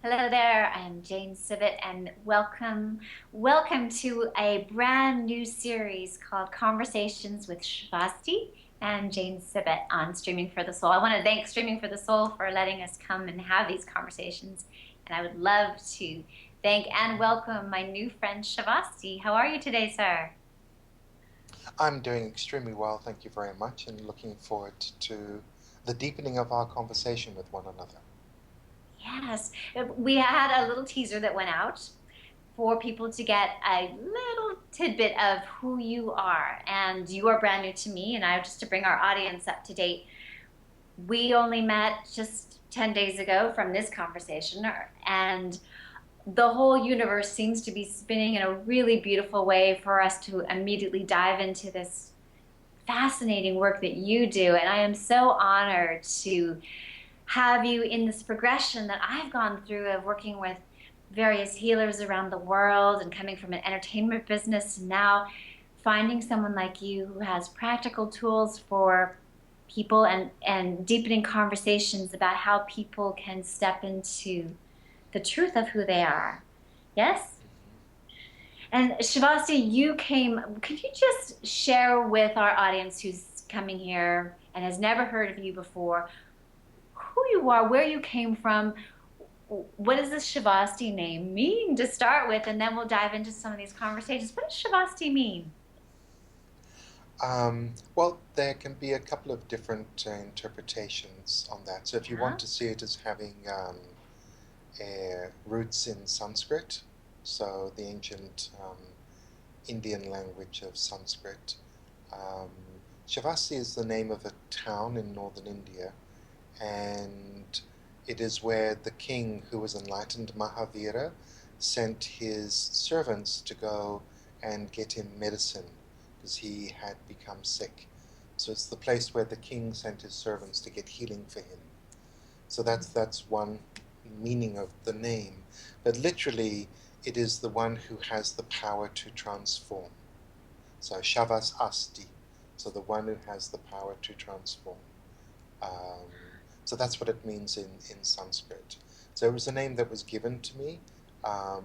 Hello there, I'm Jane Sibbett, and welcome to a brand new series called Conversations with Shavasti and Jane Sibbett on Streaming for the Soul. I want to thank Streaming for the Soul for letting us come and have these conversations, and I would love to thank and welcome my new friend Shavasti. How are you today, sir? I'm doing extremely well, thank you very much, and looking forward to the deepening of our conversation with one another. Yes, we had a little teaser that went out for people to get a little tidbit of who you are. And you are brand new to me, and I just to bring our audience up to date. We only met just 10 days ago from this conversation, and the whole universe seems to be spinning in a really beautiful way for us to immediately dive into this fascinating work that you do. And I am so honored to have you in this progression that I've gone through of working with various healers around the world and coming from an entertainment business and now finding someone like you who has practical tools for people and deepening conversations about how people can step into the truth of who they are. Yes? And Shavasti, you came, could you just share with our audience who's coming here and has never heard of you before who you are, where you came from? What does this Shavasti name mean to start with? And then we'll dive into some of these conversations. What does Shavasti mean? Well, there can be a couple of different interpretations on that. So if you want Yeah. to see it as having roots in Sanskrit, so the ancient Indian language of Sanskrit, um, Shavasti is the name of a town in northern India, and it is where the king who was enlightened, Mahavira, sent his servants to go and get him medicine because he had become sick. So it's the place where the king sent his servants to get healing for him. So that's one meaning of the name. But literally, it is the one who has the power to transform. So Shavasasti, so the one who has the power to transform. Um, so that's what it means in Sanskrit. So it was a name that was given to me um,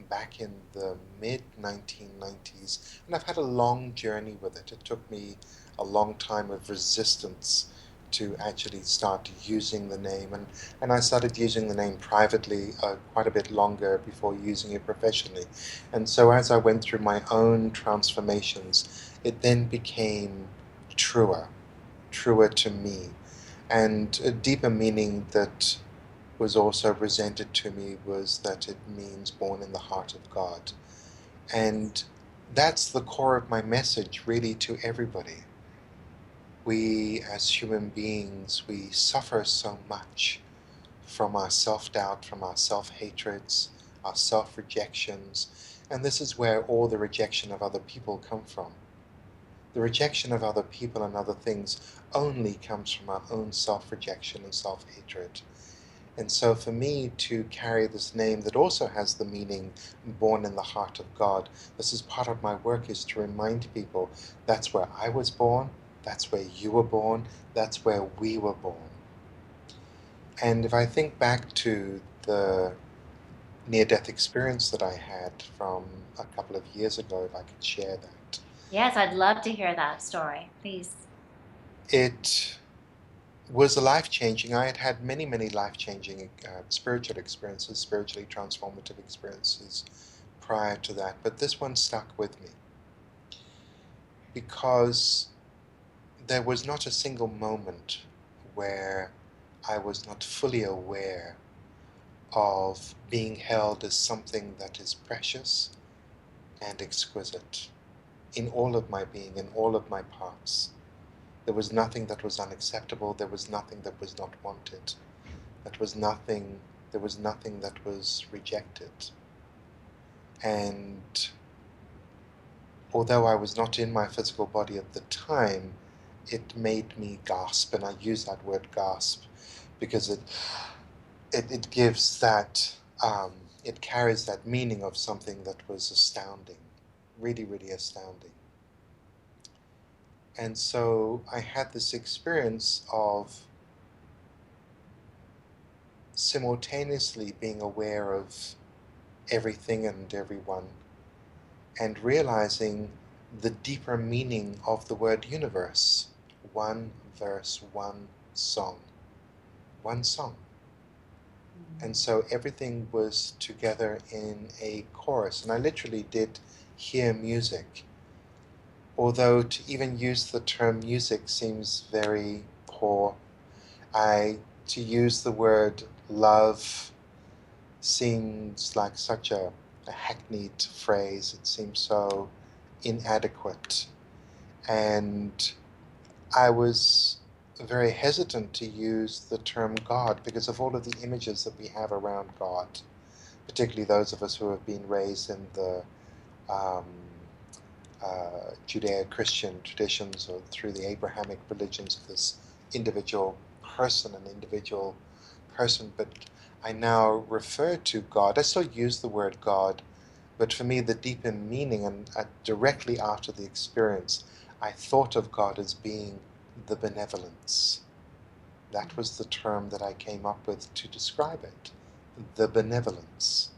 back in the mid 1990s, and I've had a long journey with it. It took me a long time of resistance to actually start using the name, and I started using the name privately quite a bit longer before using it professionally. And so as I went through my own transformations, it then became truer, truer to me. And a deeper meaning that was also presented to me was that it means born in the heart of God. And that's the core of my message, really, to everybody. We, as human beings, we suffer so much from our self doubt, from our self hatreds, our self rejections. And this is where all the rejection of other people come from. The rejection of other people and other things only comes from our own self rejection and self hatred. And so, for me to carry this name that also has the meaning born in the heart of God, this is part of my work is to remind people that's where I was born, that's where you were born, that's where we were born. And if I think back to the near death experience that I had from a couple of years ago, if I could share that, Yes, I'd love to hear that story, please. it was life changing. I had had many, many life changing spiritual experiences, spiritually transformative experiences prior to that, but this one stuck with me because there was not a single moment where I was not fully aware of being held as something that is precious and exquisite in all of my being, in all of my parts. There was nothing that was unacceptable, there was nothing that was not wanted. That was nothing, there was nothing that was rejected. And although I was not in my physical body at the time, it made me gasp, and I use that word gasp because it gives that, it carries that meaning of something that was astounding, really, really astounding. And so I had this experience of simultaneously being aware of everything and everyone, and realizing the deeper meaning of the word universe. One verse, one song, one song. And so everything was together in a chorus. And I literally did hear music. Although to even use the term music seems very poor, to use the word love seems like such a hackneyed phrase. It seems so inadequate. And I was very hesitant to use the term God because of all of the images that we have around God, particularly those of us who have been raised in the um, Judeo-Christian traditions or through the Abrahamic religions of this individual person, an individual person. But I now refer to God. I still use the word God, but for me, the deeper meaning, and directly after the experience, I thought of God as being the benevolence. That was the term that I came up with to describe it, the benevolence.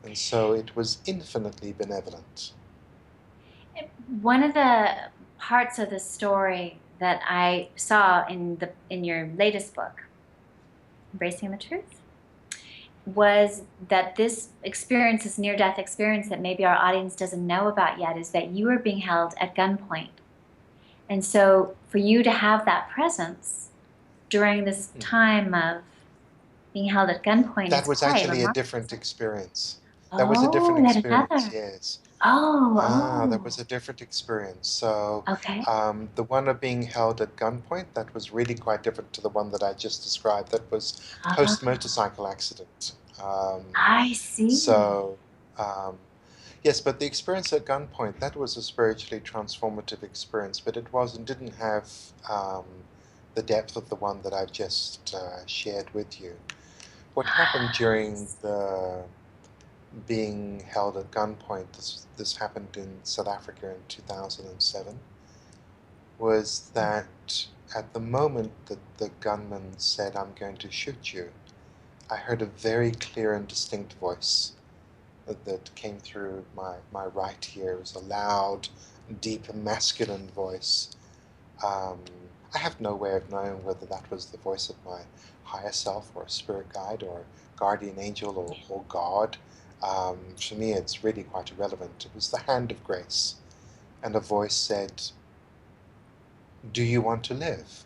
And so it was infinitely benevolent. One of the parts of the story that I saw in your latest book, Embracing the Truth, was that this experience, this near-death experience that maybe our audience doesn't know about yet, is that you are being held at gunpoint. And so for you to have that presence during this time of being held at gunpoint That is was quite actually a remarkable. different experience. That was a different Oh, that experience, another. yes. That Oh, was a different experience. So oh. Okay. the one of being held at gunpoint, that was really quite different to the one that I just described. That was Oh, post-motorcycle accident. Um, I see. so yes, but the experience at gunpoint, that was a spiritually transformative experience, but it didn't have the depth of the one that I've just shared with you. What happened during the being held at gunpoint, this happened in South Africa in 2007, was that at the moment that the gunman said, "I'm going to shoot you," I heard a very clear and distinct voice that came through my right ear. It was a loud, deep, masculine voice. Um, I have no way of knowing whether that was the voice of my higher self or a spirit guide or guardian angel or God. For me, it's really quite irrelevant. It was the hand of grace. And a voice said, "Do you want to live?"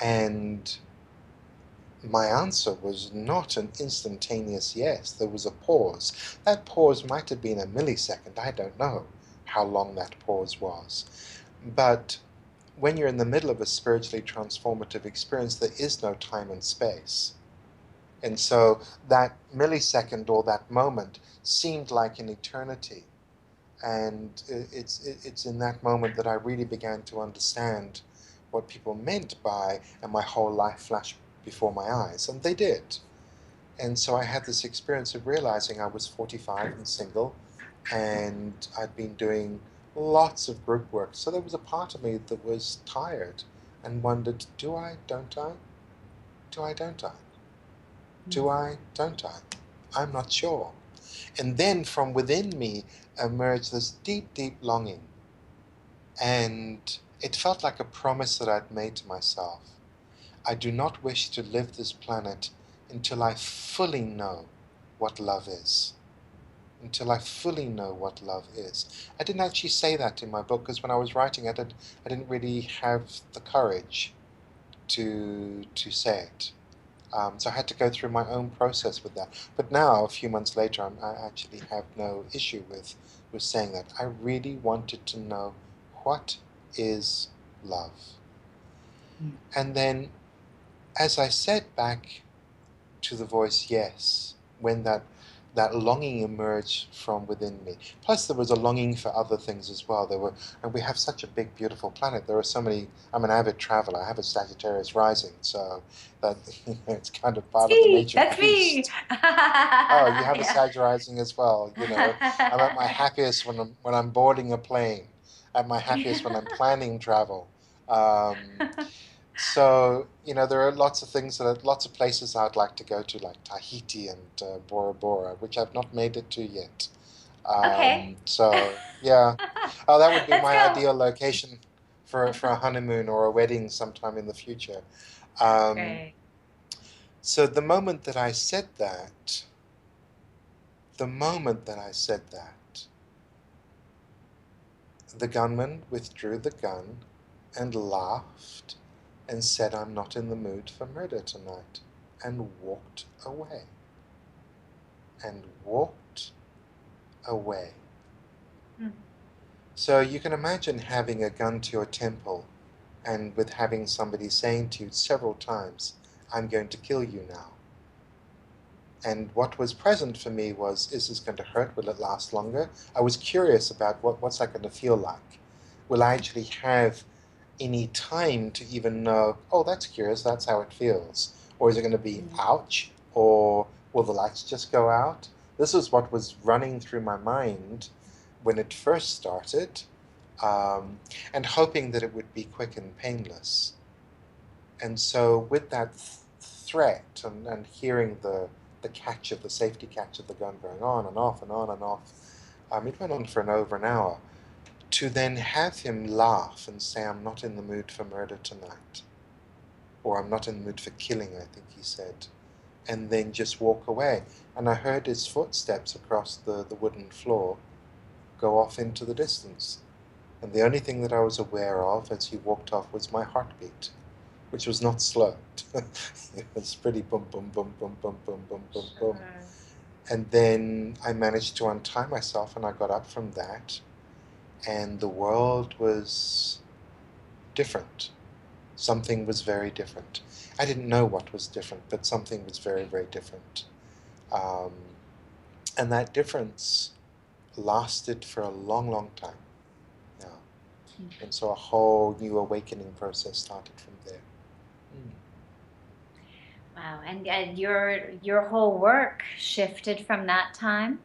And my answer was not an instantaneous yes. There was a pause. That pause might have been a millisecond. I don't know how long that pause was. But when you're in the middle of a spiritually transformative experience, there is no time and space. And so that millisecond or that moment seemed like an eternity. And it's in that moment that I really began to understand what people meant by, and my whole life flashed before my eyes. And they did. And so I had this experience of realizing I was 45 and single, and I'd been doing lots of group work. So there was a part of me that was tired and wondered, do I, don't I? Do I, don't I? Do I, don't I? I'm not sure. And then from within me emerged this deep, deep longing. And it felt like a promise that I'd made to myself. I do not wish to live this planet until I fully know what love is. Until I fully know what love is. I didn't actually say that in my book because when I was writing it, I didn't really have the courage to say it. So I had to go through my own process with that. But now, a few months later, I actually have no issue with saying that. I really wanted to know what is love. And then, as I said back to the voice yes, when that longing emerged from within me. Plus, there was a longing for other things as well. And we have such a big, beautiful planet. There are so many. I'm an avid traveler. I have a Sagittarius rising, so that it's kind of part of the See, nature that's me. beast. Oh, you have a Yeah. Sag rising as well. I'm at my happiest when I'm boarding a plane. At my happiest when I'm planning travel. Um, So, there are lots of things lots of places I'd like to go to, like Tahiti and Bora Bora, which I've not made it to yet. Okay. So, yeah. Oh, that would be Let's my go. ideal location for a honeymoon or a wedding sometime in the future. Um, Great. so the moment that I said that, the gunman withdrew the gun and laughed and said, "I'm not in the mood for murder tonight," and walked away. And walked away. Mm. So you can imagine having a gun to your temple and with having somebody saying to you several times, "I'm going to kill you now." And what was present for me was, is this going to hurt? Will it last longer? I was curious about what's that going to feel like? Will I actually have any time to even know, oh, that's curious, that's how it feels? Or is it going to be, Mm. ouch? Or will the lights just go out? This is what was running through my mind when it first started, um, and hoping that it would be quick and painless. And so, with that threat and hearing the catch of the safety catch of the gun going on and off and on and off, it went on for over an hour. To then have him laugh and say, "I'm not in the mood for murder tonight," or "I'm not in the mood for killing," I think he said, and then just walk away. And I heard his footsteps across the wooden floor go off into the distance. And the only thing that I was aware of as he walked off was my heartbeat, which was not slow. It was pretty boom, boom, boom, boom, boom, boom, boom, boom, boom. Sure. And then I managed to untie myself and I got up from that, and the world was different. Something was very different. I didn't know what was different, but something was very, very different. Um, and that difference lasted for a long, long time. Yeah. And so a whole new awakening process started from there. Mm. Wow. And your whole work shifted from that time,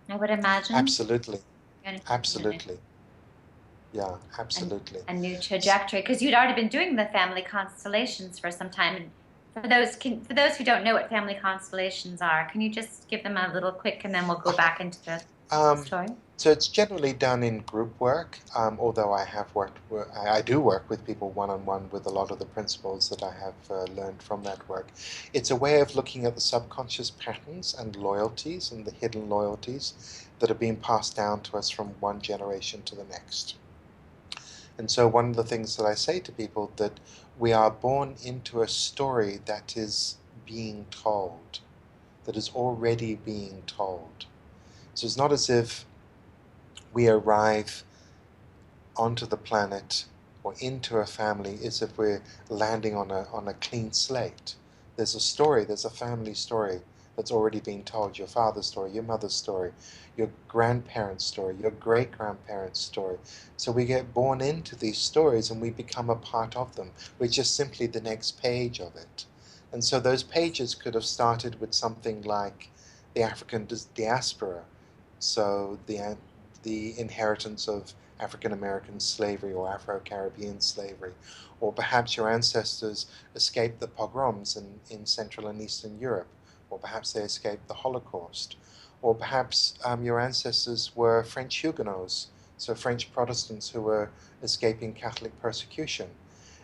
I would imagine. Absolutely. And, Absolutely. Yeah, and absolutely. a new trajectory because you'd already been doing the family constellations for some time. And for those who don't know what family constellations are, can you just give them a little quick, and then we'll go Uh-huh. back into the Um, story? so it's generally done in group work, although I do work with people one-on-one with a lot of the principles that I have learned from that work. It's a way of looking at the subconscious patterns and loyalties and the hidden loyalties that are being passed down to us from one generation to the next. And so one of the things that I say to people that we are born into a story that is being told, that is already being told. So it's not as if we arrive onto the planet or into a family as if we're landing on a clean slate. There's a story, there's a family story that's already been told, your father's story, your mother's story, your grandparents' story, your great grandparents' story. So we get born into these stories and we become a part of them. We're just simply the next page of it. And so those pages could have started with something like the African diaspora, so the inheritance of African American slavery or Afro Caribbean slavery, or perhaps your ancestors escaped the pogroms in Central and Eastern Europe, or perhaps they escaped the Holocaust, or perhaps your ancestors were French Huguenots, so French Protestants who were escaping Catholic persecution.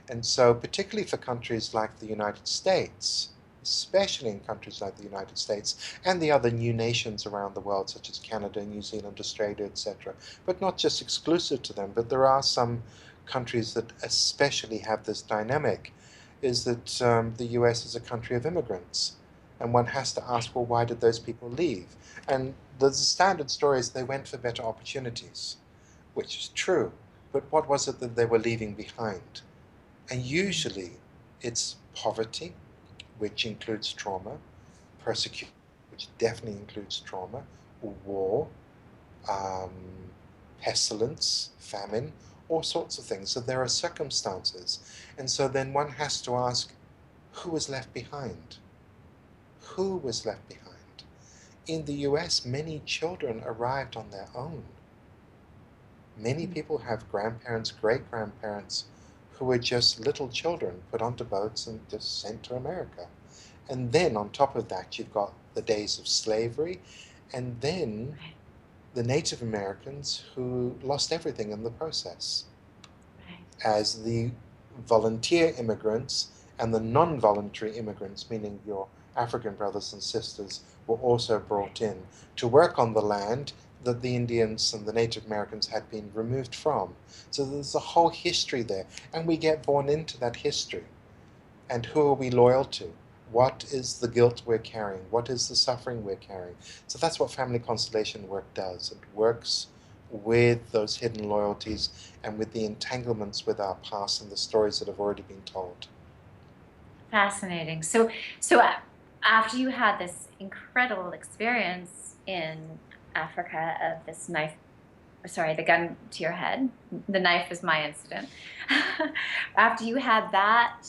And so, particularly for countries like the United States, especially in countries like the United States and the other new nations around the world, such as Canada, New Zealand, Australia, etc., but not just exclusive to them, but there are some countries that especially have this dynamic, is that the US is a country of immigrants. And one has to ask, well, why did those people leave? And the standard story is they went for better opportunities, which is true. But what was it that they were leaving behind? And usually it's poverty, which includes trauma, persecution, which definitely includes trauma, war, um, pestilence, famine, all sorts of things. So there are circumstances. And so then one has to ask, who was left behind? Who was left behind? In the US, many children arrived on their own. Many people have grandparents, great grandparents who were just little children put onto boats and just sent to America. And then on top of that, you've got the days of slavery, and then Right. the Native Americans who lost everything in the process, Right. as the volunteer immigrants and the non-voluntary immigrants, meaning your African brothers and sisters, were also brought in to work on the land that the Indians and the Native Americans had been removed from. So there's a whole history there, and we get born into that history. And who are we loyal to? What is the guilt we're carrying? What is the suffering we're carrying? So that's what family constellation work does. It works with those hidden loyalties and with the entanglements with our past and the stories that have already been told. Fascinating. So after you had this incredible experience in Africa of this knife, sorry, the gun to your head, the knife is my incident. After you had that,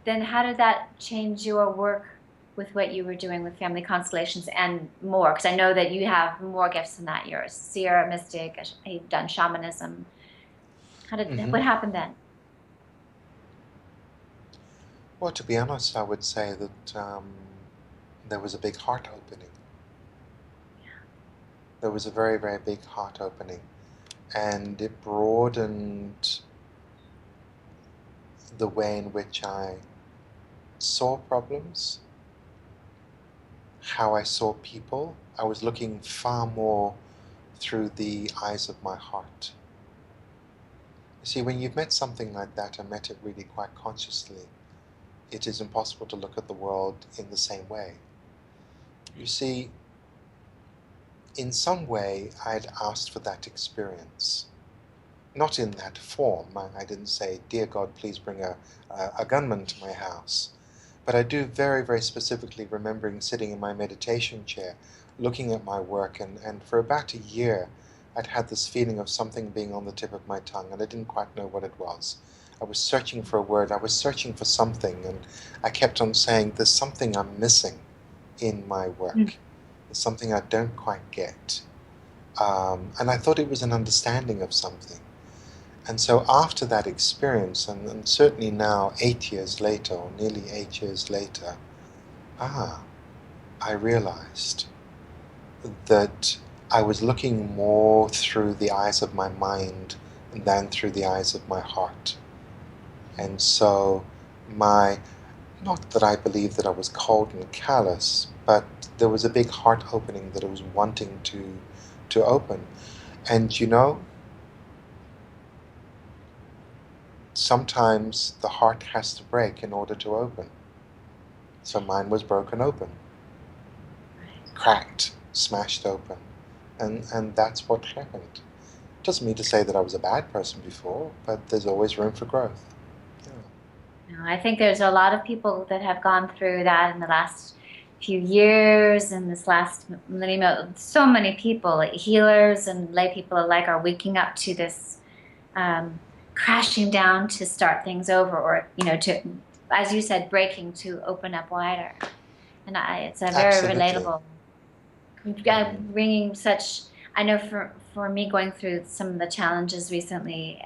then how did that change your work with what you were doing with family constellations and more? Because I know that you have more gifts than that. You're a seer, a mystic, you've done shamanism. Mm-hmm. What happened then? Well, to be honest, I would say that there was a big heart opening. There was a very, very big heart opening. And it broadened the way in which I saw problems, how I saw people. I was looking far more through the eyes of my heart. You see, when you've met something like that and met it really quite consciously, it is impossible to look at the world in the same way. You see, in some way, I'd asked for that experience. Not in that form. I didn't say, "Dear God, please bring a gunman to my house." But I do very, very specifically remembering sitting in my meditation chair, looking at my work, and for about a year, I'd had this feeling of something being on the tip of my tongue, and I didn't quite know what it was. I was searching for a word, I was searching for something, and I kept on saying, "There's something I'm missing in my Mm. work. There's something I don't quite get." And I thought it was an understanding of something. And so after that experience, and certainly now 8 years later, or nearly 8 years later, ah, I realized that I was looking more through the eyes of my mind than through the eyes of my heart. And so my, not that I believe that I was cold and callous, but there was a big heart opening that I was wanting to open. And you know, sometimes the heart has to break in order to open. So mine was broken open, cracked, smashed open. And that's what happened. Doesn't mean to say that I was a bad person before, but there's always room for growth. Yeah. No, I think there's a lot of people that have gone through that in the last few years and this last millennium. So many people, like healers and lay people alike, are waking up to this um, crashing down to start things over, or to, as you said, breaking to open up wider. And it's a very Absolutely. relatable. Mm-hmm. Bringing such. I know for me going through some of the challenges recently,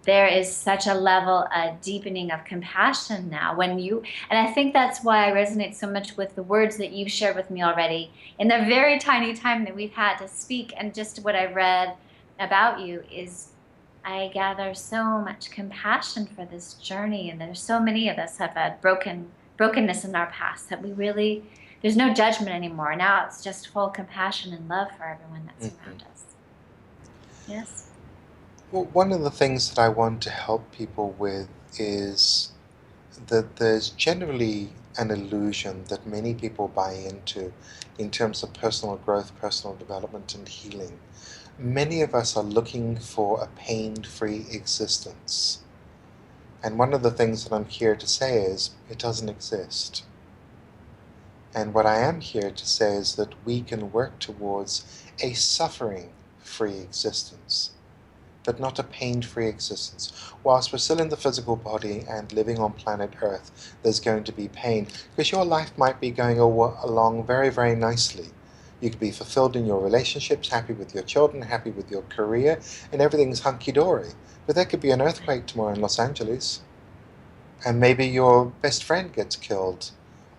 there is such a level, a deepening of compassion now and I think that's why I resonate so much with the words that you've shared with me already in the very tiny time that we've had to speak. And just what I read about you is I gather so much compassion for this journey. And there's so many of us have had brokenness in our past that there's no judgment anymore. Now it's just full compassion and love for everyone that's Mm-hmm. around us. Yes. Well, one of the things that I want to help people with is that there's generally an illusion that many people buy into in terms of personal growth, personal development, and healing. Many of us are looking for a pain-free existence. And one of the things that I'm here to say is it doesn't exist. And what I am here to say is that we can work towards a suffering-free existence, but not a pain-free existence. Whilst we're still in the physical body and living on planet Earth, there's going to be pain, because your life might be going along very, very nicely. You could be fulfilled in your relationships, happy with your children, happy with your career, and everything's hunky-dory. But there could be an earthquake tomorrow in Los Angeles, and maybe your best friend gets killed,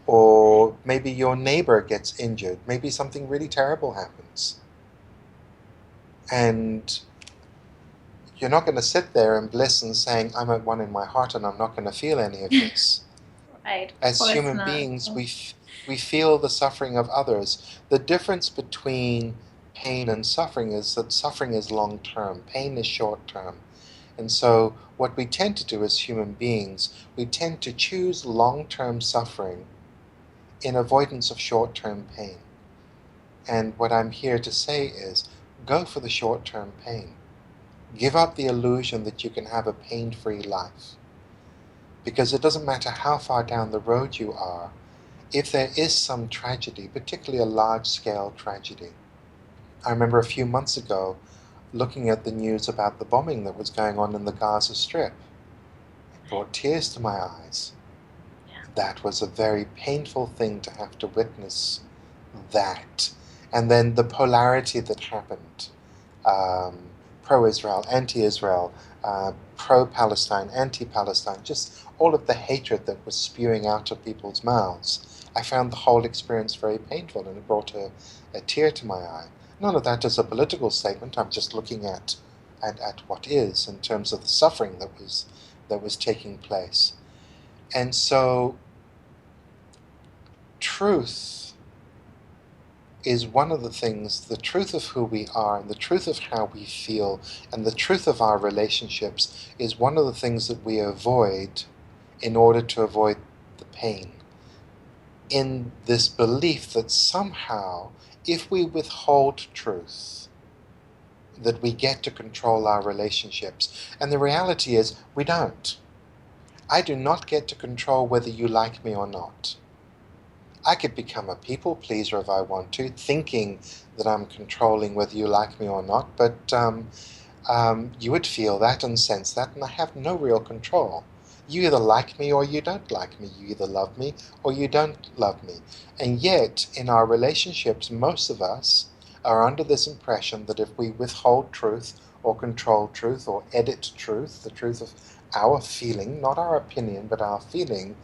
or maybe your neighbor gets injured, maybe something really terrible happens. And you're not going to sit there and bliss and saying, I'm at one in my heart and I'm not going to feel any of this. Right, of As course human not. beings, we feel the suffering of others. The difference between pain and suffering is that suffering is long term, pain is short term. And so, what we tend to do as human beings, we tend to choose long term suffering in avoidance of short term pain. And what I'm here to say is go for the short term pain. Give up the illusion that you can have a pain free life. Because it doesn't matter how far down the road you are, if there is some tragedy, particularly a large scale tragedy. I remember a few months ago looking at the news about the bombing that was going on in the Gaza Strip. It brought tears to my eyes. Yeah. That was a very painful thing to have to witness that. And then the polarity that happened. Pro-Israel, anti-Israel, pro-Palestine, anti-Palestine, just all of the hatred that was spewing out of people's mouths. I found the whole experience very painful, and it brought a tear to my eye. None of that is a political statement. I'm just looking at what is in terms of the suffering that was taking place. And so truth is one of the things, the truth of who we are and the truth of how we feel and the truth of our relationships is one of the things that we avoid in order to avoid the pain. In this belief that somehow, if we withhold truth, that we get to control our relationships. And the reality is, we don't. I do not get to control whether you like me or not. I could become a people pleaser if I want to, thinking that I'm controlling whether you like me or not, but you would feel that and sense that, and I have no real control. You either like me or you don't like me. You either love me or you don't love me. And yet, in our relationships, most of us are under this impression that if we withhold truth or control truth or edit truth, the truth of our feeling, not our opinion, but our feeling,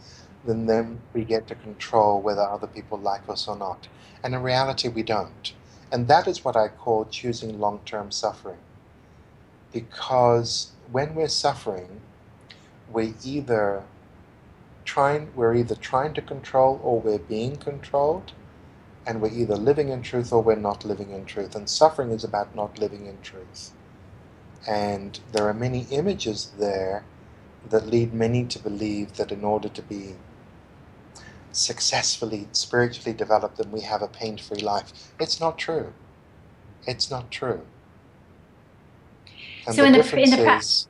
then we get to control whether other people like us or not. And in reality, we don't. And that is what I call choosing long-term suffering. Because when we're suffering, we're either trying to control or we're being controlled, and we're either living in truth or we're not living in truth. And suffering is about not living in truth. And there are many images there that lead many to believe that in order to be successfully spiritually developed and we have a pain-free life. It's not true. It's not true. And So the in difference the is,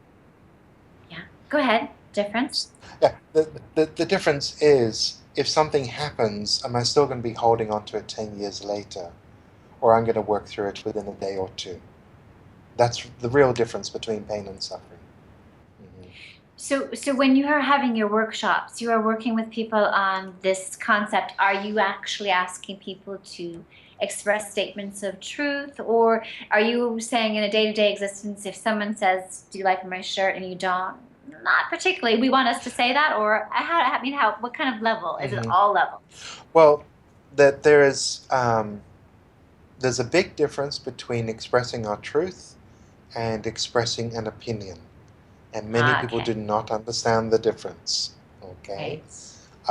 yeah, go ahead. Difference. yeah, the difference is if something happens, am I still going to be holding on to it 10 years later, or I'm going to work through it within a day or two? That's the real difference between pain and suffering. So when you are having your workshops, you are working with people on this concept. Are you actually asking people to express statements of truth, or are you saying in a day-to-day existence, if someone says, "Do you like my shirt?" and you don't, not particularly, we want us to say that, or what kind of level? Is it Mm-hmm. all levels? Well, that there's a big difference between expressing our truth and expressing an opinion. And many people Okay, do not understand the difference. Okay? right.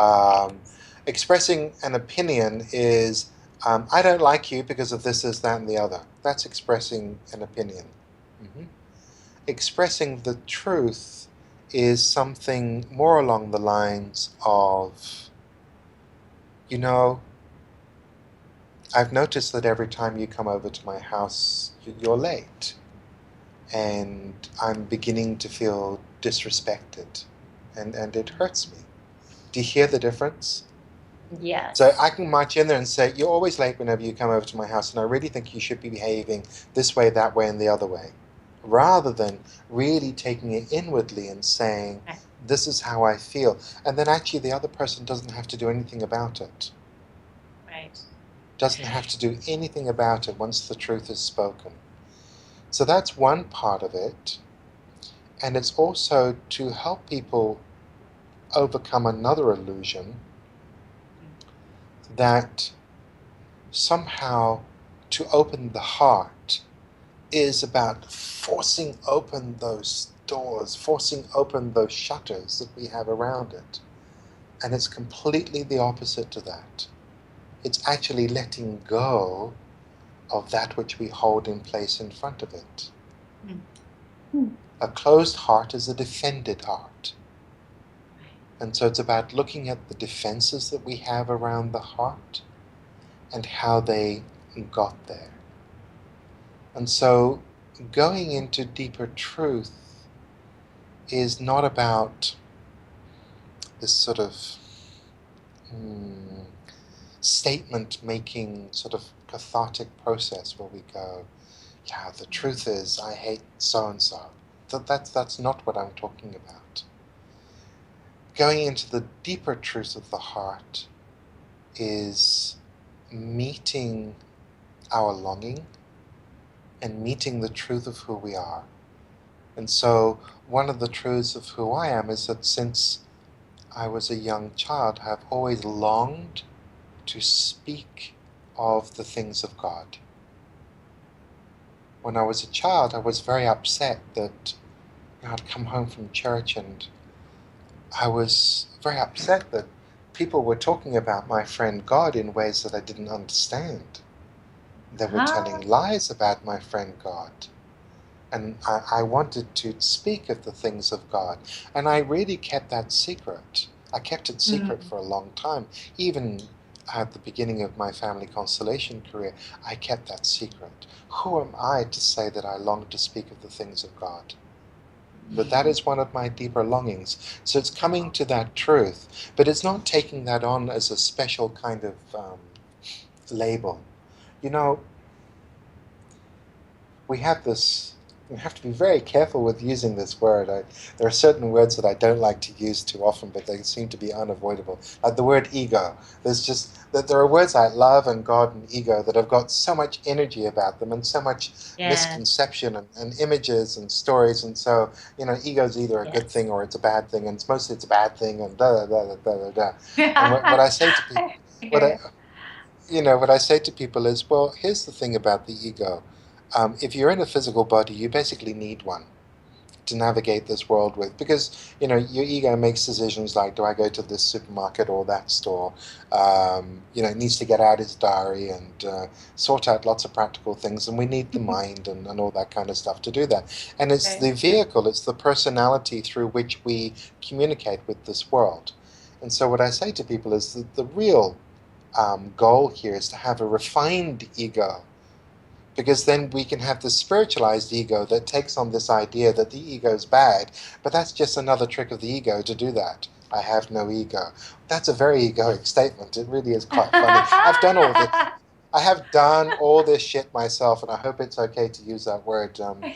Um, Expressing an opinion is, I don't like you because of this, that, and the other. That's expressing an opinion. Mm-hmm. Expressing the truth is something more along the lines of, you know, I've noticed that every time you come over to my house, you're late. And I'm beginning to feel disrespected. And it hurts me. Do you hear the difference? So Yes. I can march in there and say, you're always late whenever you come over to my house, and I really think you should be behaving this way, that way, and the other way. Rather than really taking it inwardly and saying, Okay. this is how I feel. And then actually the other person doesn't have to do anything about it. Right. Doesn't have to do anything about it once the truth is spoken. So that's one part of it. And it's also to help people overcome another illusion that somehow to open the heart is about forcing open those doors, forcing open those shutters that we have around it. And it's completely the opposite to that. It's actually letting go of that which we hold in place in front of it. A closed heart is a defended heart. And so it's about looking at the defenses that we have around the heart and how they got there. And so going into deeper truth is not about this sort of statement-making sort of cathartic process where we go, yeah, the truth is I hate so-and-so. That's not what I'm talking about. Going into the deeper truth of the heart is meeting our longing and meeting the truth of who we are. And so one of the truths of who I am is that since I was a young child, I've always longed to speak of the things of God. When I was a child, I was very upset that I'd come home from church and I was very upset that people were talking about my friend God in ways that I didn't understand. They were telling lies about my friend God. And I wanted to speak of the things of God. And I really kept that secret. I kept it secret for a long time. Even at the beginning of my family constellation career, I kept that secret. Who am I to say that I long to speak of the things of God? But that is one of my deeper longings. So it's coming to that truth, but it's not taking that on as a special kind of label. You know, we have to be very careful with using this word. There are certain words that I don't like to use too often, but they seem to be unavoidable. Like the word ego. There are words like love and God and ego that have got so much energy about them and so much misconception and images and stories. And so, ego is either a good thing or it's a bad thing, and mostly it's a bad thing, and da da da da da da. And what I say to people, what I say to people is, well, here's the thing about the ego. If you're in a physical body, you basically need one to navigate this world with, because your ego makes decisions like, do I go to this supermarket or that store? It needs to get out its diary and sort out lots of practical things, and we need the mind and all that kind of stuff to do that. And it's the vehicle, it's the personality through which we communicate with this world. And so what I say to people is that the real goal here is to have a refined ego, because then we can have the spiritualized ego that takes on this idea that the ego is bad, but that's just another trick of the ego to do that. I have no ego. That's a very egoic statement. It really is quite funny. I have done all this shit myself, and I hope it's okay to use that word on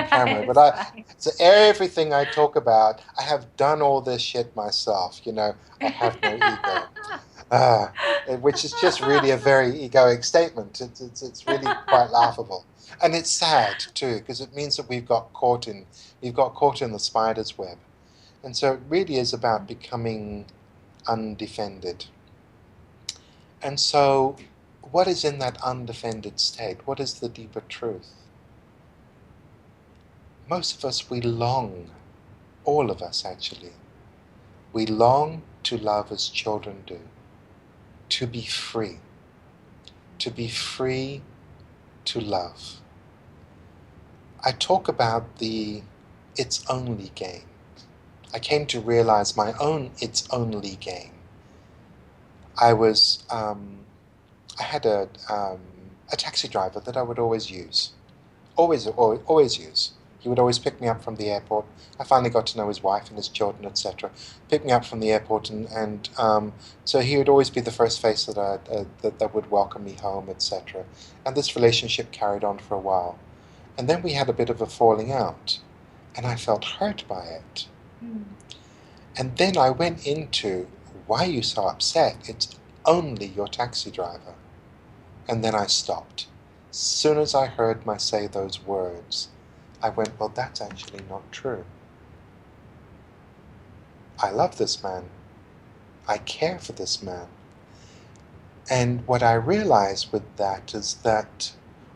camera. But so everything I talk about, I have done all this shit myself. I have no ego. Which is just really a very egoic statement. It's really quite laughable, and it's sad too, because it means that we've got caught in the spider's web. And so it really is about becoming undefended. And so what is in that undefended state? What is the deeper truth? Most of us, we long, all of us actually, we long to love as children do. To be free to love. I talk about the it's only game. I came to realize my own it's only game. I had a taxi driver that I would always use, always use. He would always pick me up from the airport. I finally got to know his wife and his children, etc. Pick me up from the airport, and so he would always be the first face that would welcome me home, etc. And this relationship carried on for a while. And then we had a bit of a falling out, and I felt hurt by it. And then I went into, why are you so upset? It's only your taxi driver. And then I stopped. As soon as I heard my say those words, I went, well, that's actually not true. I love this man. I care for this man. And what I realize with that is that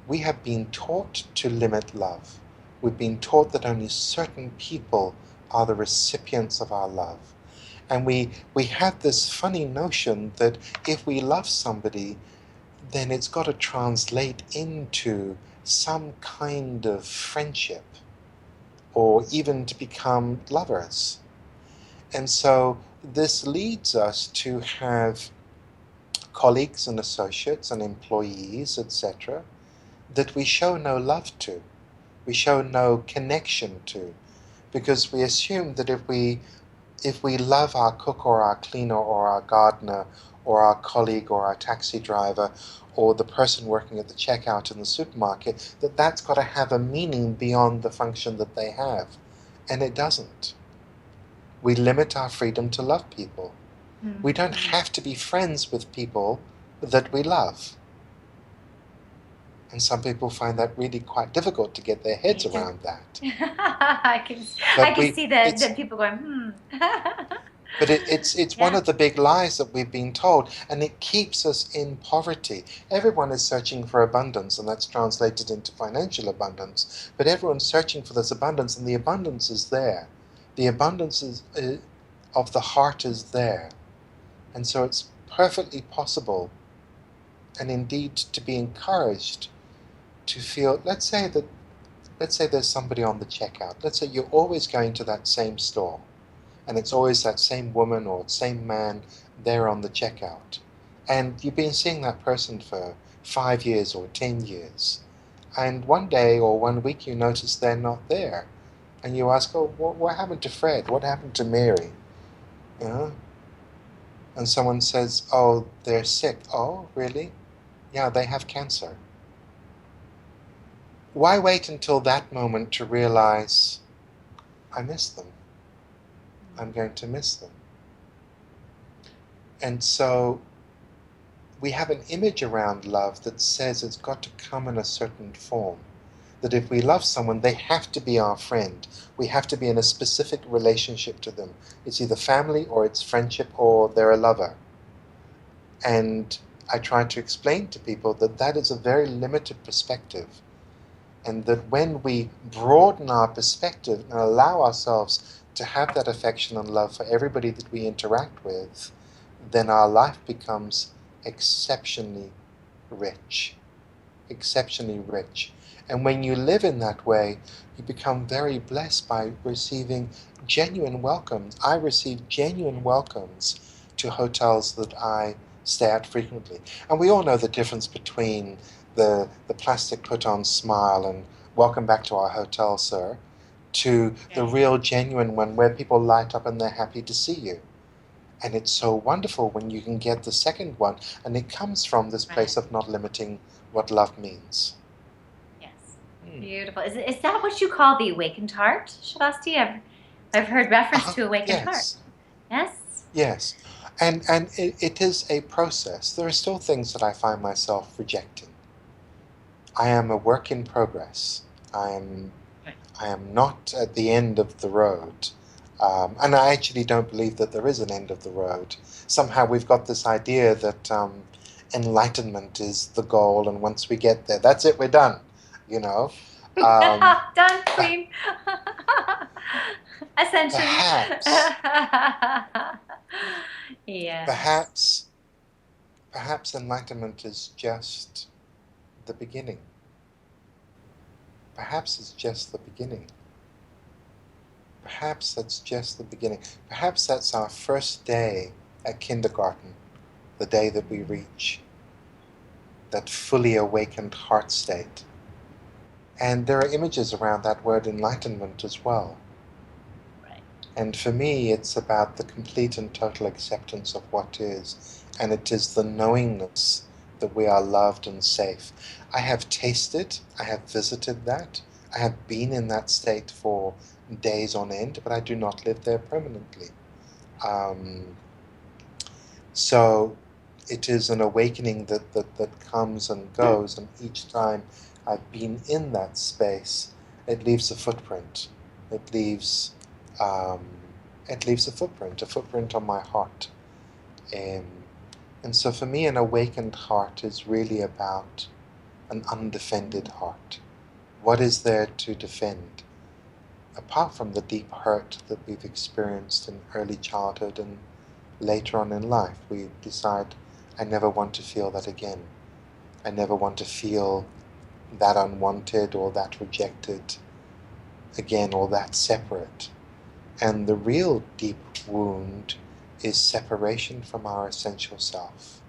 we have been taught to limit love. We've been taught that only certain people are the recipients of our love. And we have this funny notion that if we love somebody, then it's got to translate into some kind of friendship or even to become lovers. And so this leads us to have colleagues and associates and employees, etc., that we show no love to, we show no connection to, because we assume that if we love our cook or our cleaner or our gardener or our colleague or our taxi driver or the person working at the checkout in the supermarket, that that's got to have a meaning beyond the function that they have. And it doesn't. We limit our freedom to love people. We don't have to be friends with people that we love. And some people find that really quite difficult to get their heads around that. I But can see that it's people going, But it's one Yeah. of the big lies that we've been told, and it keeps us in poverty. Everyone is searching for abundance, and that's translated into financial abundance. But everyone's searching for this abundance, and the abundance is there. The abundance of the heart is there. And so it's perfectly possible, and indeed to be encouraged to feel, let's say there's somebody on the checkout. Let's say you're always going to that same store, and it's always that same woman or same man there on the checkout. And you've been seeing that person for 5 years or 10 years. And one day or one week you notice they're not there. And you ask, oh, what happened to Fred? What happened to Mary? You know? And someone says, oh, they're sick. Oh, really? Yeah, they have cancer. Why wait until that moment to realize, I miss them? I'm going to miss them. And so we have an image around love that says it's got to come in a certain form. That if we love someone, they have to be our friend. We have to be in a specific relationship to them. It's either family or it's friendship or they're a lover. And I try to explain to people that that is a very limited perspective. And that when we broaden our perspective and allow ourselves to have that affection and love for everybody that we interact with, then our life becomes exceptionally rich. Exceptionally rich. And when you live in that way, you become very blessed by receiving genuine welcomes. I receive genuine welcomes to hotels that I stay at frequently. And we all know the difference between the plastic put-on smile and welcome back to our hotel, sir, to the real genuine one where people light up and they're happy to see you. And it's so wonderful when you can get the second one, and it comes from this place of not limiting what love means. Yes. Beautiful. Is that what you call the awakened heart, Shavasti? I've heard reference to awakened heart. Yes. Yes? Yes. And it is a process. There are still things that I find myself rejecting. I am a work in progress. I am not at the end of the road. And I actually don't believe that there is an end of the road. Somehow we've got this idea that enlightenment is the goal, and once we get there, that's it, we're done. You know, Done, queen. Ascension. perhaps, Yes. perhaps enlightenment is just the beginning. Perhaps it's just the beginning. Perhaps that's just the beginning. Perhaps that's our first day at kindergarten, the day that we reach that fully awakened heart state. And there are images around that word enlightenment as well. Right. And for me, it's about the complete and total acceptance of what is. And it is the knowingness that we are loved and safe. I have tasted, I have visited that, I have been in that state for days on end, but I do not live there permanently. So it is an awakening that comes and goes, and each time I've been in that space, it leaves a footprint. It leaves um, a footprint on my heart. Um, and so for me, an awakened heart is really about an undefended heart. What is there to defend? Apart from the deep hurt that we've experienced in early childhood and later on in life, we decide, I never want to feel that again. I never want to feel that unwanted or that rejected again, or that separate. And the real deep wound is separation from our essential self,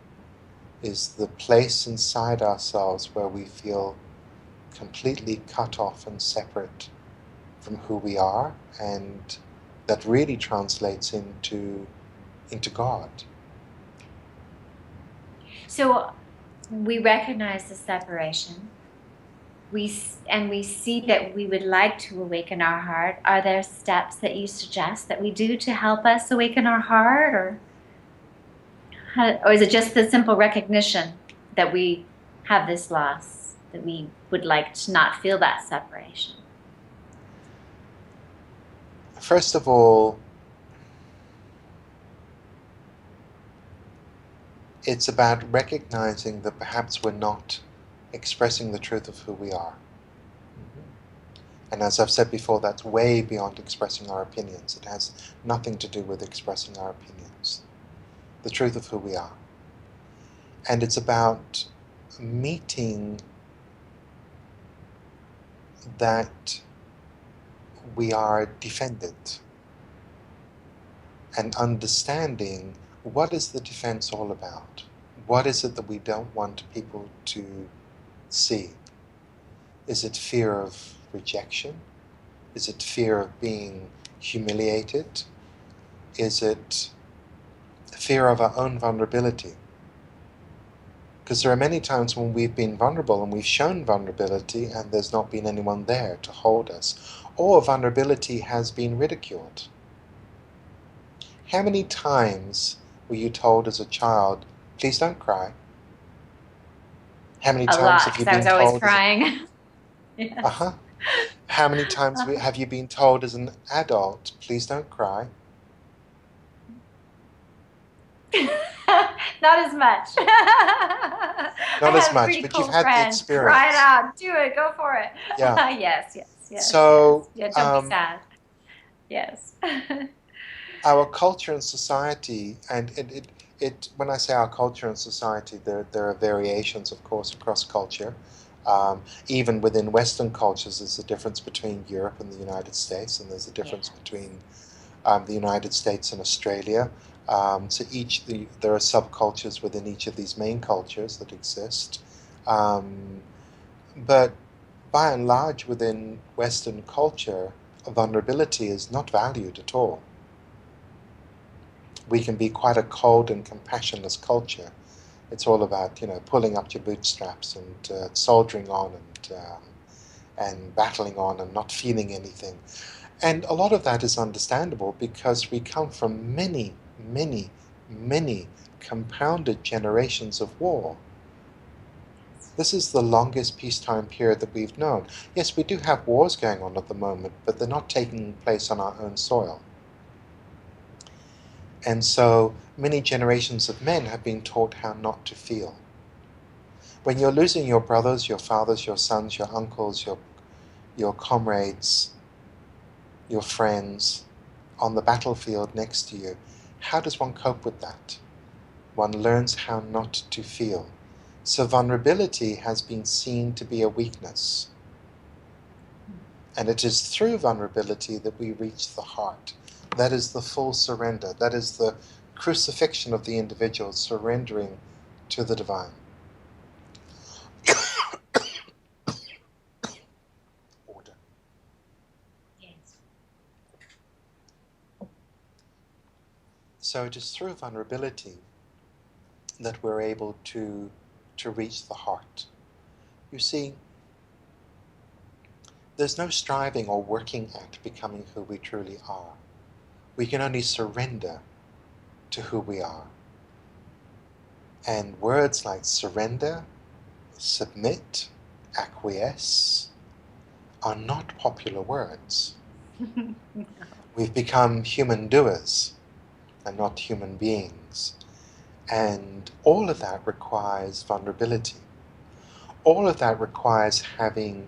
is the place inside ourselves where we feel completely cut off and separate from who we are, and that really translates into God. So we recognize the separation. We see that we would like to awaken our heart. Are there steps that you suggest that we do to help us awaken our heart, or is it just the simple recognition that we have this loss, that we would like to not feel that separation? First of all, it's about recognizing that perhaps we're not expressing the truth of who we are. And as I've said before, that's way beyond expressing our opinions. It has nothing to do with expressing our opinions. The truth of who we are. And it's about meeting that we are defended, and understanding what is the defense all about. What is it that we don't want people to see? Is it fear of rejection? Is it fear of being humiliated? Is it fear of our own vulnerability? Because there are many times when we've been vulnerable and we've shown vulnerability and there's not been anyone there to hold us, or vulnerability has been ridiculed. How many times were you told as a child, please don't cry? How many A times lot, have you because I was been always told crying. Yes. uh-huh. How many times Uh-huh. have you been told as an adult, please don't cry? Not as much. I Not as had much, pretty but you've cool had the friends. Cry it experience. out. Do it. Go for it. Yeah. Yes, yes, yes, yes. So Yeah, don't be sad. Yes. our culture and society, and when I say our culture and society, there are variations, of course, across culture. Even within Western cultures, there's a difference between Europe and the United States, and there's a difference Yes. between the United States and Australia. So there are subcultures within each of these main cultures that exist. Um, but by and large, within Western culture, vulnerability is not valued at all. We can be quite a cold and compassionless culture. It's all about, pulling up your bootstraps and soldiering on and battling on and not feeling anything. And a lot of that is understandable because we come from many, many, many compounded generations of war. This is the longest peacetime period that we've known. Yes, we do have wars going on at the moment, but they're not taking place on our own soil. And so many generations of men have been taught how not to feel. When you're losing your brothers, your fathers, your sons, your uncles, your comrades, your friends on the battlefield next to you, how does one cope with that? One learns how not to feel. So vulnerability has been seen to be a weakness. And it is through vulnerability that we reach the heart. That is the full surrender. That is the crucifixion of the individual, surrendering to the divine. Order. Yes. So it is through vulnerability that we're able to reach the heart. You see, there's no striving or working at becoming who we truly are. We can only surrender to who we are. And words like surrender, submit, acquiesce are not popular words. We've become human doers and not human beings. And all of that requires vulnerability. All of that requires having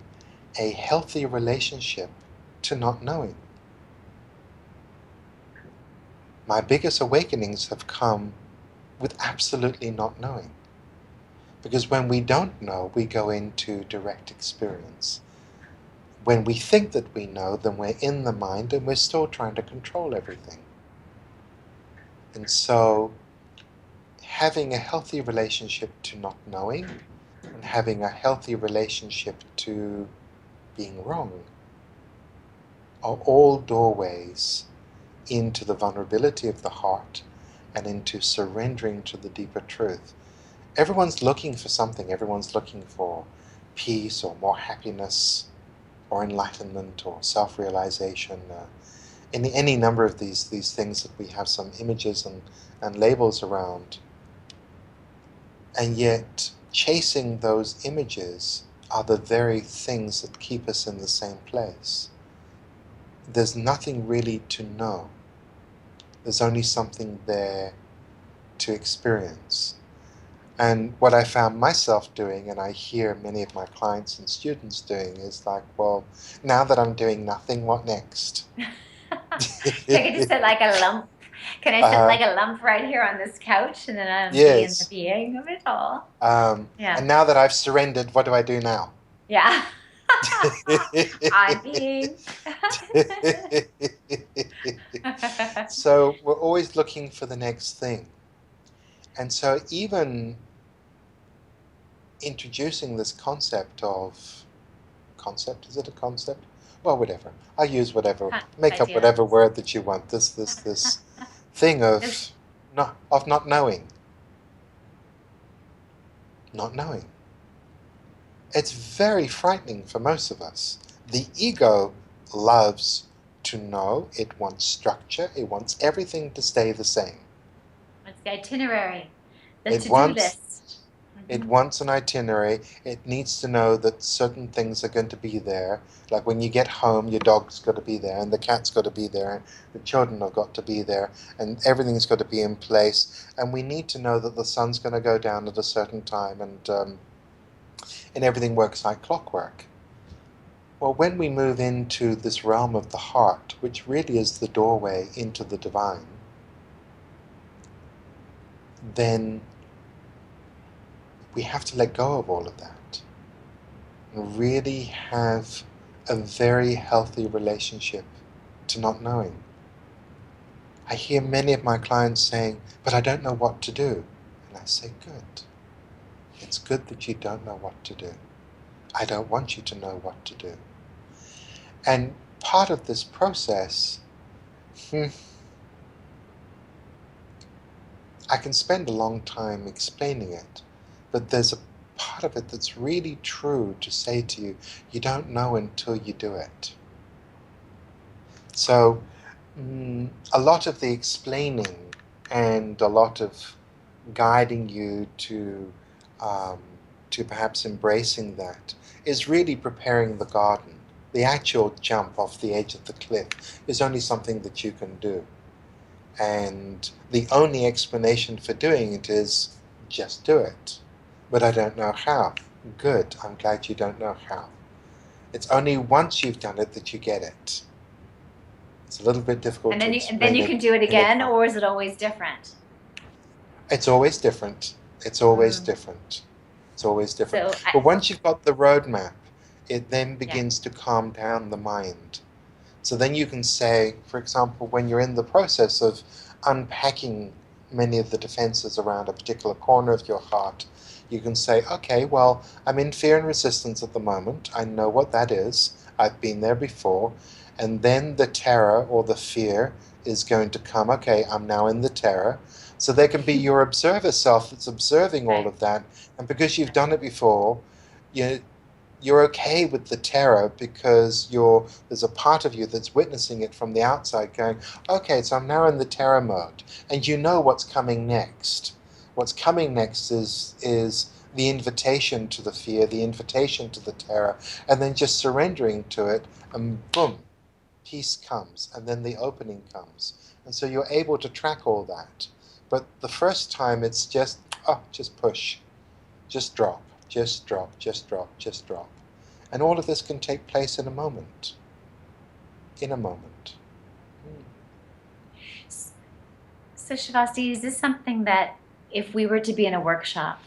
a healthy relationship to not knowing. My biggest awakenings have come with absolutely not knowing. Because when we don't know, we go into direct experience. When we think that we know, then we're in the mind and we're still trying to control everything. And so, having a healthy relationship to not knowing and having a healthy relationship to being wrong are all doorways into the vulnerability of the heart and into surrendering to the deeper truth. Everyone's looking for something. Everyone's looking for peace or more happiness or enlightenment or self-realization. Any number of these things that we have some images and labels around. And yet, chasing those images are the very things that keep us in the same place. There's nothing really to know. There's only something there to experience. And what I found myself doing, and I hear many of my clients and students doing, is like, well, now that I'm doing nothing, what next? So I could just sit like a lump. Can I sit uh, like a lump right here on this couch and then be in the yes. being of it all? And Yeah. now that I've surrendered, what do I do now? Yeah. I'm being. So we're always looking for the next thing. And so even introducing this concept, is it a concept? Well, whatever. I use whatever, make up Idea. whatever word that you want. This thing This- of not knowing. Not knowing. It's very frightening for most of us. The ego loves to know, it wants structure, it wants everything to stay the same. It's the itinerary, the It to-do wants list. it Hmm. wants an itinerary. It needs to know that certain things are going to be there. Like when you get home, your dog's got to be there, and the cat's got to be there, and the children have got to be there, and everything's got to be in place. And we need to know that the sun's going to go down at a certain time, and everything works like clockwork. Well, when we move into this realm of the heart, which really is the doorway into the divine, then we have to let go of all of that and really have a very healthy relationship to not knowing. I hear many of my clients saying, but I don't know what to do. And I say, good. It's good that you don't know what to do. I don't want you to know what to do. And part of this process, I can spend a long time explaining it, but there's a part of it that's really true to say to you, you don't know until you do it. So a lot of the explaining and a lot of guiding you um, to perhaps embracing that is really preparing the garden. The actual jump off the edge of the cliff is only something that you can do. And the only explanation for doing it is just do it. But I don't know how. Good, I'm glad you don't know how. It's only once you've done it that you get it. It's a little bit difficult to And then explain you it can do it in a again, time. or is it always different? It's always different. It's always Mm. different. It's always different. So But once you've got the roadmap, it then yeah. begins to calm down the mind. So then you can say, for example, when you're in the process of unpacking many of the defenses around a particular corner of your heart, you can say, okay, well, I'm in fear and resistance at the moment. I know what that is. I've been there before. And then the terror or the fear is going to come. Okay, I'm now in the terror. So there can be your observer self that's observing all Right. of that. And because you've done it before, you you're okay with the terror because there's a part of you that's witnessing it from the outside going, okay, so I'm now in the terror mode, and you know what's coming next. What's coming next is the invitation to the fear, the invitation to the terror, and then just surrendering to it, and boom, peace comes, and then the opening comes. And so you're able to track all that. But the first time it's just, just push, just drop, just drop, just drop, just drop. And all of this can take place in a moment. In a moment. So, Shavasti, is this something that if we were to be in a workshop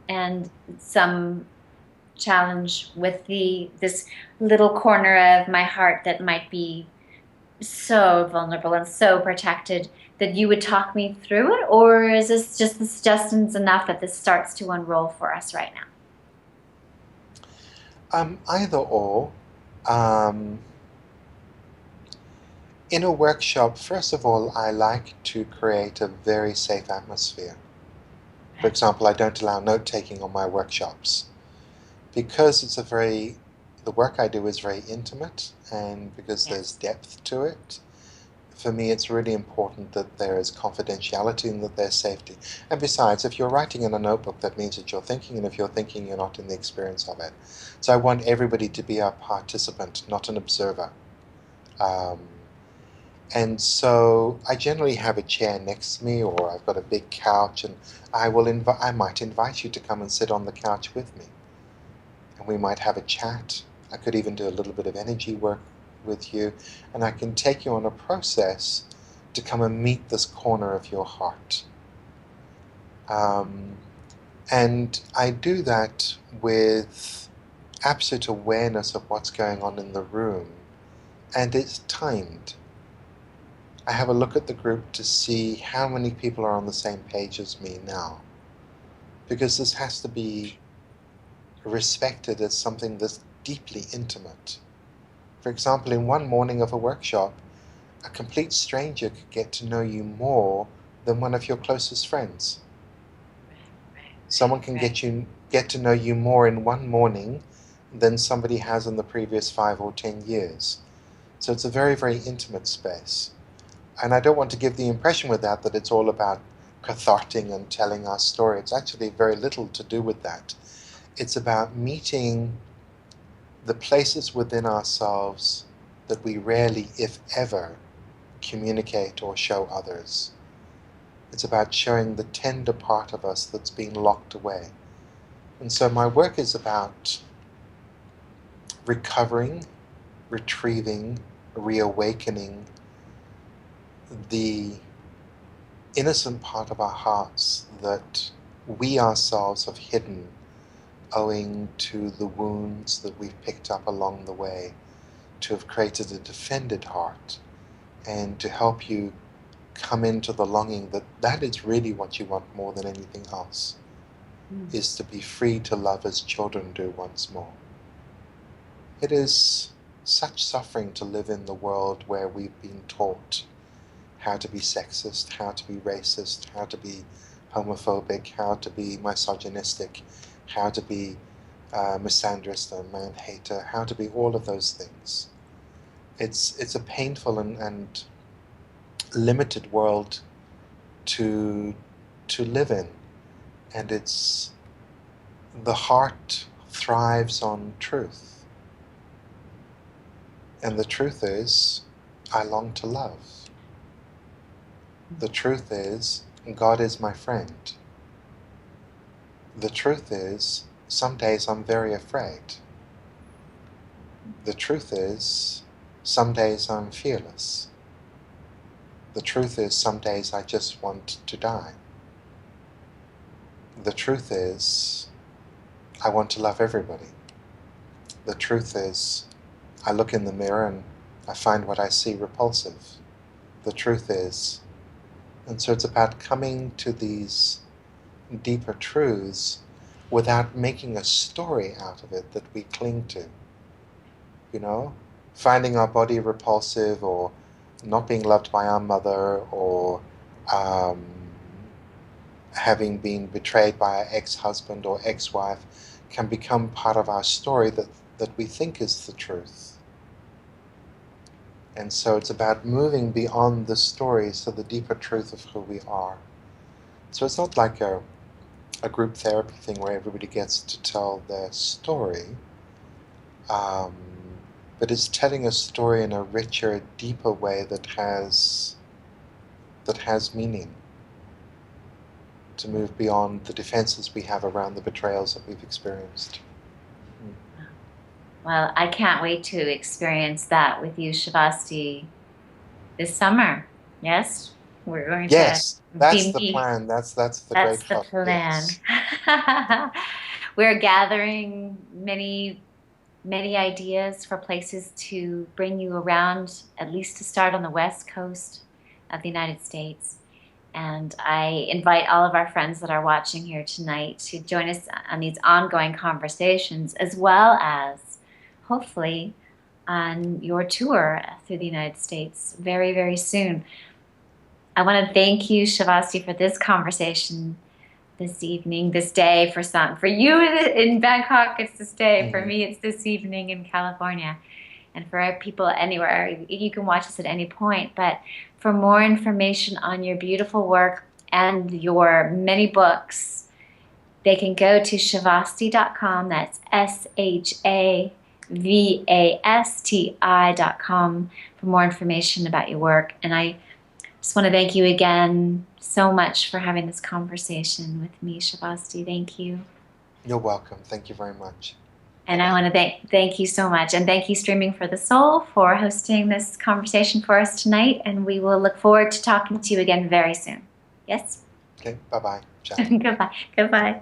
and some challenge with this little corner of my heart that might be so vulnerable and so protected, that you would talk me through it? Or is this just the suggestions enough that this starts to unroll for us right now? Either or. Um, in a workshop, first of all, I like to create a very safe atmosphere. For example, I don't allow note-taking on my workshops because the work I do is very intimate, and because there's depth to it. For me, it's really important that there is confidentiality and that there's safety. And besides, if you're writing in a notebook, that means that you're thinking, and if you're thinking, you're not in the experience of it. So I want everybody to be a participant, not an observer. And so I generally have a chair next to me, or I've got a big couch, and I might invite you to come and sit on the couch with me. And we might have a chat. I could even do a little bit of energy work with you, and I can take you on a process to come and meet this corner of your heart. And I do that with absolute awareness of what's going on in the room, and it's timed. I have a look at the group to see how many people are on the same page as me now, because this has to be respected as something that's deeply intimate. For example, in one morning of a workshop, a complete stranger could get to know you more than one of your closest friends. Someone can get to know you more in one morning than somebody has in the previous 5 or 10 years. So it's a very, very intimate space. And I don't want to give the impression with that it's all about catharting and telling our story. It's actually very little to do with that. It's about meeting the places within ourselves that we rarely, if ever, communicate or show others. It's about showing the tender part of us that's been locked away. And so my work is about recovering, retrieving, reawakening the innocent part of our hearts that we ourselves have hidden owing to the wounds that we've picked up along the way, to have created a defended heart, and to help you come into the longing that is really what you want more than anything else, is to be free to love as children do once more. It is such suffering to live in the world where we've been taught how to be sexist, how to be racist, how to be homophobic, how to be misogynistic, how to be misandrist and man-hater, how to be all of those things. It's a painful and limited world to live in, and the heart thrives on truth. And the truth is, I long to love. The truth is, God is my friend. The truth is, some days I'm very afraid. The truth is, some days I'm fearless. The truth is, some days I just want to die. The truth is, I want to love everybody. The truth is, I look in the mirror and I find what I see repulsive. The truth is, and so it's about coming to these deeper truths without making a story out of it that we cling to. You know, finding our body repulsive, or not being loved by our mother, or having been betrayed by our ex-husband or ex-wife can become part of our story that we think is the truth. And so it's about moving beyond the story to the deeper truth of who we are. So it's not like a group therapy thing where everybody gets to tell their story, um, but it's telling a story in a richer, deeper way that has meaning to move beyond the defenses we have around the betrayals that we've experienced. Well, I can't wait to experience that with you, Shavasti, this summer. Yes, we're going to Yes, that's be the me. plan. That's the great That's the hope. plan. Yes. We're gathering many ideas for places to bring you around, at least to start on the West Coast of the United States. And I invite all of our friends that are watching here tonight to join us on these ongoing conversations, as well as hopefully on your tour through the United States very, very soon. I want to thank you, Shavasti, for this conversation this evening, this day for some. For you in Bangkok, it's this day. For Mm. me, it's this evening in California. And for people anywhere, you can watch us at any point. But for more information on your beautiful work and your many books, they can go to shavasti.com. That's SHAVASTI.com for more information about your work. And I just want to thank you again so much for having this conversation with me, Shavasti. Thank you. You're welcome. Thank you very much. And Bye-bye. I want to thank you so much. And thank you, Streaming for the Soul, for hosting this conversation for us tonight. And we will look forward to talking to you again very soon. Yes? Okay, bye-bye. Ciao. Goodbye. Goodbye.